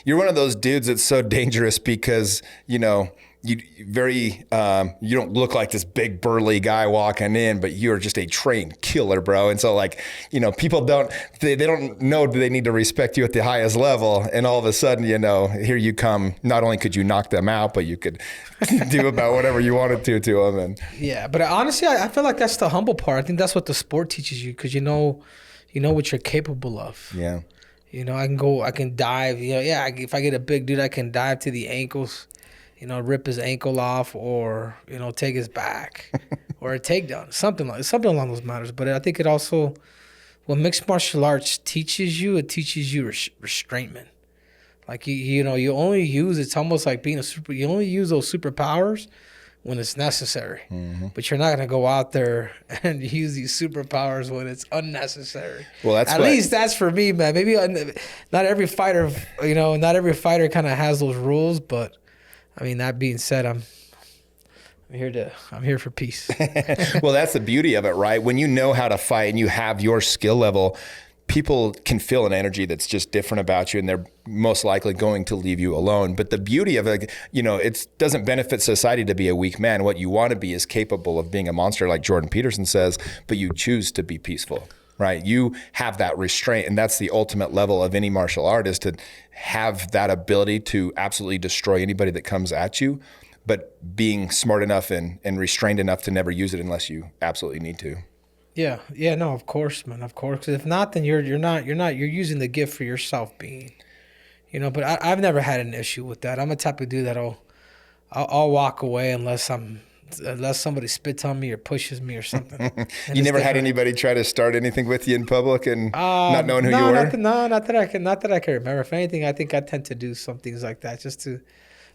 you're one of those dudes that's so dangerous because, you you don't look like this big burly guy walking in, but you're just a trained killer, bro. And so people they don't know they need to respect you at the highest level. And all of a sudden, here you come. Not only could you knock them out, but you could do about whatever you wanted to them. And yeah, but honestly, I feel like that's the humble part. I think that's what the sport teaches you, because you know what you're capable of. yeah. I can dive. If I get a big dude, I can dive to the ankles, rip his ankle off, or take his back, or a takedown, something along those matters. But I think it also, what mixed martial arts teaches you, it teaches you restraintment. Like you only use, it's almost like being you only use those superpowers when it's necessary. Mm-hmm. But you're not going to go out there and use these superpowers when it's unnecessary. Well, at least that's for me, man. Maybe not every fighter, kind of has those rules, but I mean, that being said, I'm here for peace. Well, that's the beauty of it, right? When you know how to fight and you have your skill level, people can feel an energy that's just different about you, and they're most likely going to leave you alone. But the beauty of it, it doesn't benefit society to be a weak man. What you want to be is capable of being a monster, like Jordan Peterson says, but you choose to be peaceful, right? You have that restraint, and that's the ultimate level of any martial art, is to have that ability to absolutely destroy anybody that comes at you, but being smart enough and restrained enough to never use it unless you absolutely need to. Yeah, no, of course, man, of course. 'Cause if not, then you're using the gift for your self-being, But I've never had an issue with that. I'm the type of dude that I'll walk away unless somebody spits on me or pushes me or something. You never had anybody try to start anything with you in public and not knowing who you were? Not that I can remember. If anything, I think I tend to do some things like that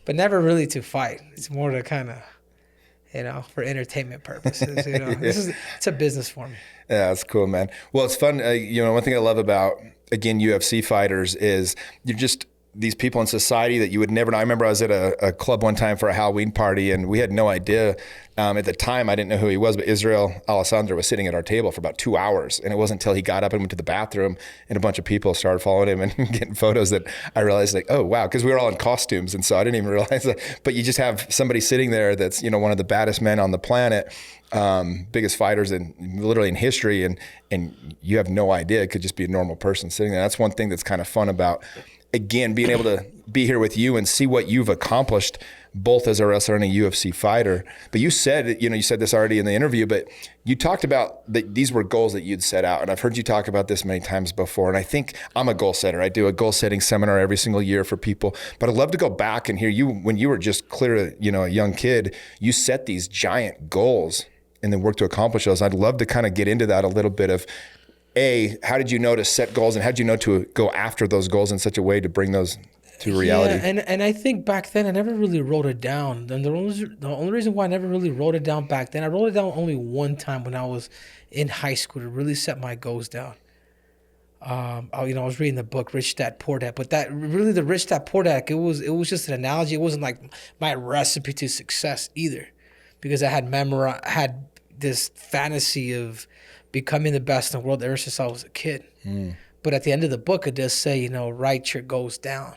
but never really to fight. It's more to kind of, for entertainment purposes. It's a business for me. Yeah, that's cool, man. Well, it's fun. One thing I love about, again, UFC fighters is you're just these people in society that you would never know. I remember I was at a club one time for a Halloween party, and we had no idea. At the time, I didn't know who he was, but Israel Alessandro was sitting at our table for about 2 hours. And it wasn't until he got up and went to the bathroom and a bunch of people started following him and getting photos that I realized, oh, wow, because we were all in costumes. And so I didn't even realize that. But you just have somebody sitting there that's, one of the baddest men on the planet, biggest fighters literally in history. And you have no idea. It could just be a normal person sitting there. That's one thing that's kind of fun about, again, being able to be here with you and see what you've accomplished, both as a wrestler and a UFC fighter. But you said, you said this already in the interview, but you talked about that these were goals that you'd set out. And I've heard you talk about this many times before. And I think I'm a goal setter. I do a goal setting seminar every single year for people. But I'd love to go back and hear you, when you were just clear, a young kid, you set these giant goals and then work to accomplish those. I'd love to kind of get into that a little bit of, how did you know to set goals, and how did you know to go after those goals in such a way to bring those to reality? Yeah, and I think back then I never really wrote it down. And the only reason why I never really wrote it down back then, I wrote it down only one time when I was in high school to really set my goals down. I was reading the book Rich Dad Poor Dad, but that really, the Rich Dad Poor Dad, it was just an analogy. It wasn't like my recipe to success either, because I had this fantasy of becoming the best in the world ever since I was a kid. But at the end of the book, it does say, write your goals down.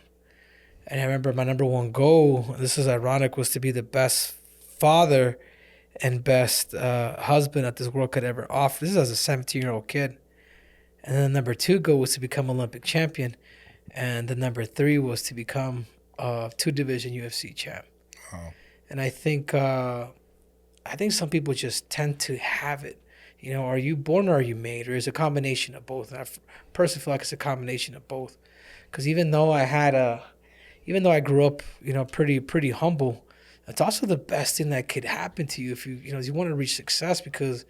And I remember my number one goal, this is ironic, was to be the best father and best husband that this world could ever offer. This is as a 17-year-old kid. And then the number two goal was to become Olympic champion. And the number three was to become a 2-division UFC champ. Wow. And I think some people just tend to have it. Are you born or are you made? Or is it a combination of both? And I personally feel like it's a combination of both. Because even though I grew up, pretty humble, it's also the best thing that could happen to you if you want to reach success, because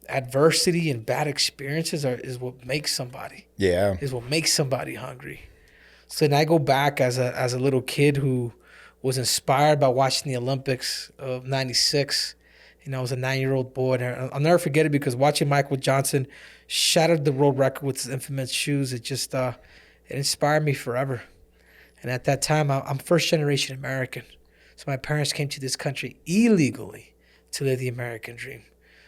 adversity and bad experiences is what makes somebody. Yeah. Is what makes somebody hungry. So then I go back as a little kid who was inspired by watching the Olympics of '96. I was a 9-year-old boy, and I'll never forget it, because watching Michael Johnson shattered the world record with his infamous shoes, it just it inspired me forever. And at that time, I'm first-generation American. So my parents came to this country illegally to live the American dream.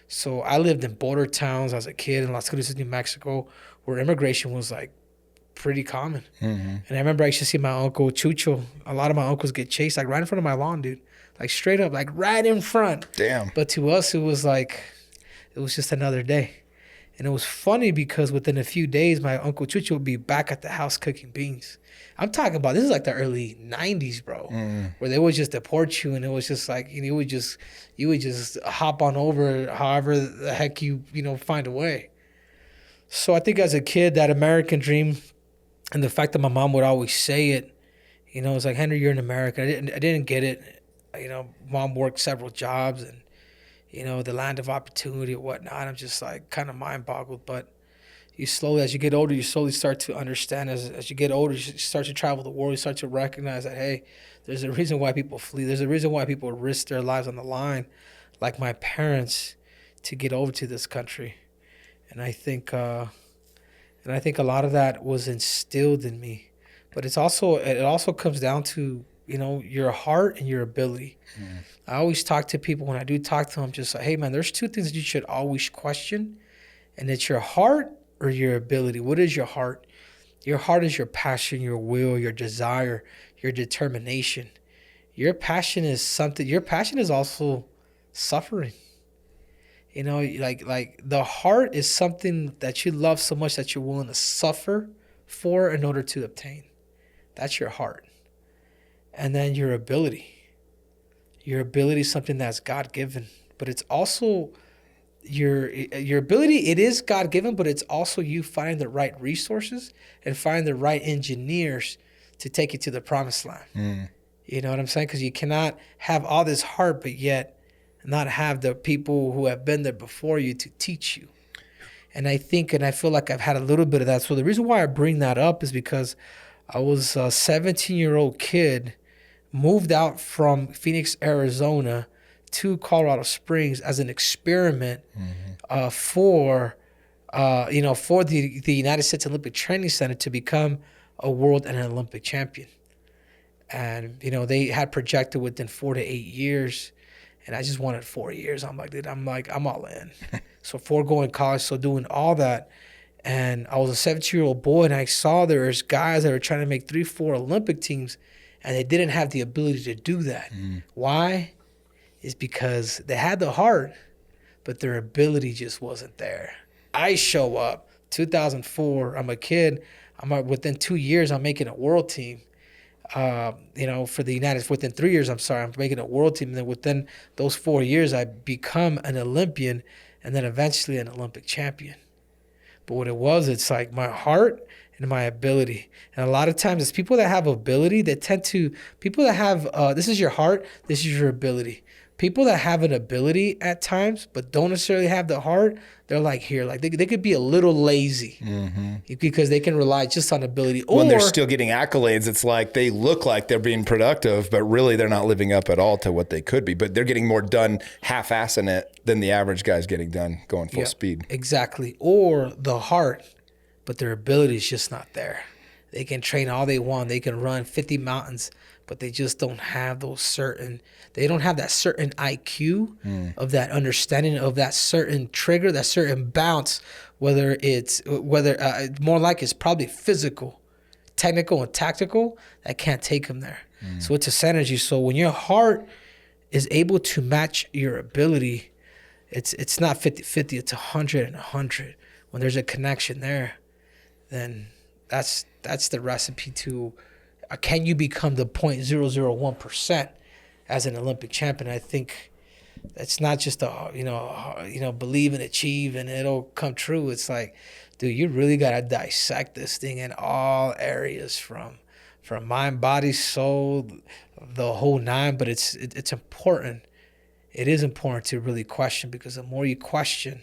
So I lived in border towns as a kid in Las Cruces, New Mexico, where immigration was like pretty common. And I remember I used to see my uncle Chucho. A lot of my uncles get chased like right in front of my lawn, dude. Like straight up, like right in front. Damn. But to us, it was like, it was just another day. And it was funny because within a few days, my Uncle Chucho would be back at the house cooking beans. I'm talking about, this is like the early 90s, bro, where they would just deport you, and it was just like, you would just hop on over however the heck you find a way. So I think as a kid, that American dream and the fact that my mom would always say it, it's like, Henry, you're an American. I didn't get it. Mom worked several jobs and, the land of opportunity and whatnot. I'm just like kind of mind boggled. But you slowly, as you get older, you slowly start to understand. As you get older, you start to travel the world. You start to recognize that, hey, there's a reason why people flee. There's a reason why people risk their lives on the line, like my parents, to get over to this country. And I think a lot of that was instilled in me. But it also comes down to, your heart and your ability. I always talk to people, when I do talk to them, I'm just like, hey, man, there's two things that you should always question. And it's your heart or your ability. What is your heart? Your heart is your passion, your will, your desire, your determination. Your passion is also suffering. Like the heart is something that you love so much that you're willing to suffer for in order to obtain. That's your heart. And then your ability. Your ability is something that's God-given, but it's also your ability. It is God-given, but it's also you finding the right resources and finding the right engineers to take you to the promised land. You know what I'm saying? Because you cannot have all this heart, but yet not have the people who have been there before you to teach you. And I feel like I've had a little bit of that. So the reason why I bring that up is because I was a 17-year-old kid, moved out from Phoenix, Arizona to Colorado Springs as an experiment for the United States Olympic Training Center to become a world and an Olympic champion. And, they had projected within 4 to 8 years, and I just wanted 4 years. I'm like, dude, I'm all in. So foregoing college, so doing all that. And I was a 17-year-old boy, and I saw there's guys that were trying to make 3-4 Olympic teams, and they didn't have the ability to do that. Why? It's because they had the heart, but their ability just wasn't there. I show up, 2004, I'm a kid. Within 2 years, I'm making a world team. For the United States, within 3 years, I'm making a world team. And then within those 4 years, I become an Olympian and then eventually an Olympic champion. But what it was, it's like my heart and my ability. And a lot of times it's people that have ability that people that have, this is your heart, this is your ability. People that have an ability at times but don't necessarily have the heart, they're like here. Like they could be a little lazy because they can rely just on ability. When they're still getting accolades, it's like they look like they're being productive, but really they're not living up at all to what they could be. But they're getting more done half-assing it than the average guy's getting done going full speed. Exactly. Or the heart, but their ability is just not there. They can train all they want. They can run 50 mountains, but they just don't have that certain IQ of that understanding of that certain trigger, that certain bounce, whether more like it's probably physical, technical, and tactical, that can't take them there. So it's a synergy. So when your heart is able to match your ability, it's not 50-50, it's 100 and 100. When there's a connection there, then that's the recipe to can you become the 0.001% as an Olympic champion. I think it's not just believe and achieve and it'll come true. It's like, dude, you really got to dissect this thing in all areas from mind, body, soul, the whole nine. But it's important. It is important to really question, because the more you question,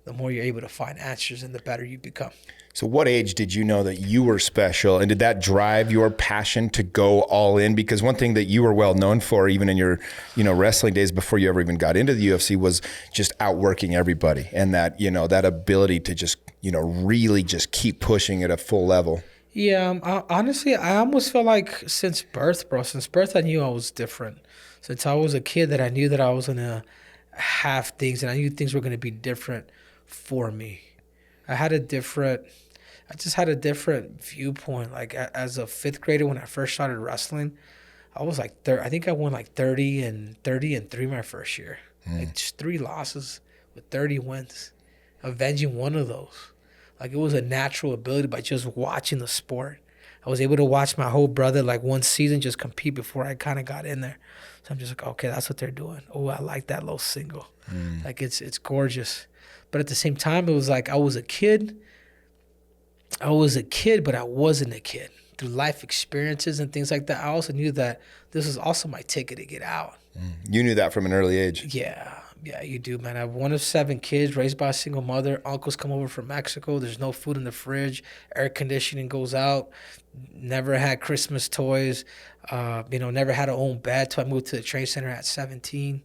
the more you're able to find answers and the better you become. So what age did you know that you were special, and did that drive your passion to go all in? Because one thing that you were well known for, even in your, wrestling days before you ever even got into the UFC, was just outworking everybody, and that, that ability to just, really just keep pushing at a full level. Yeah, honestly, I almost feel like since birth, I knew I was different. Since I was a kid, that I knew that I was gonna have things, and I knew things were gonna be different for me. I I just had a different viewpoint. Like as a fifth grader, when I first started wrestling, I was like, I think I won like 30-3 my first year. Like just 3 losses with 30 wins, avenging one of those. Like it was a natural ability by just watching the sport. I was able to watch my whole brother like one season just compete before I kind of got in there. So I'm just like, okay, that's what they're doing. Oh, I like that low single. Like it's gorgeous. But at the same time, it was like I was a kid, but I wasn't a kid. Through life experiences and things like that, I also knew that this was also my ticket to get out. You knew that from an early age. Yeah, you do, man. I'm one of 7 kids raised by a single mother. Uncles come over from Mexico. There's no food in the fridge. Air conditioning goes out. Never had Christmas toys. Never had a own bed till I moved to the Trade Center at 17.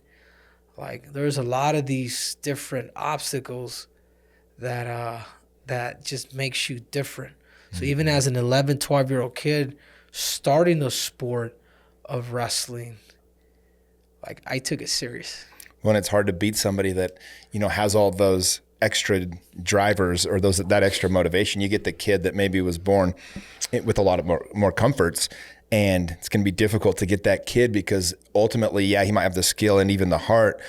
Like, there's a lot of these different obstacles that just makes you different. So even as an 11, 12-year-old kid starting the sport of wrestling, like I took it serious. When it's hard to beat somebody that, has all those extra drivers or that extra motivation. You get the kid that maybe was born with a lot of more comforts, and it's going to be difficult to get that kid because ultimately, he might have the skill and even the heart,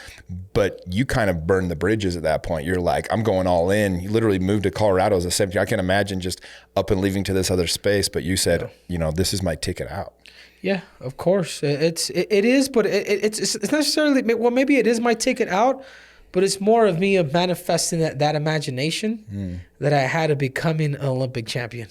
but you kind of burn the bridges at that point. You're like, I'm going all in. You literally moved to Colorado as a 17. I can imagine just up and leaving to this other space, but you said, this is my ticket out. Yeah, of course. It is, but it's necessarily, well, maybe it is my ticket out, but it's more of me of manifesting that imagination that I had of becoming an Olympic champion.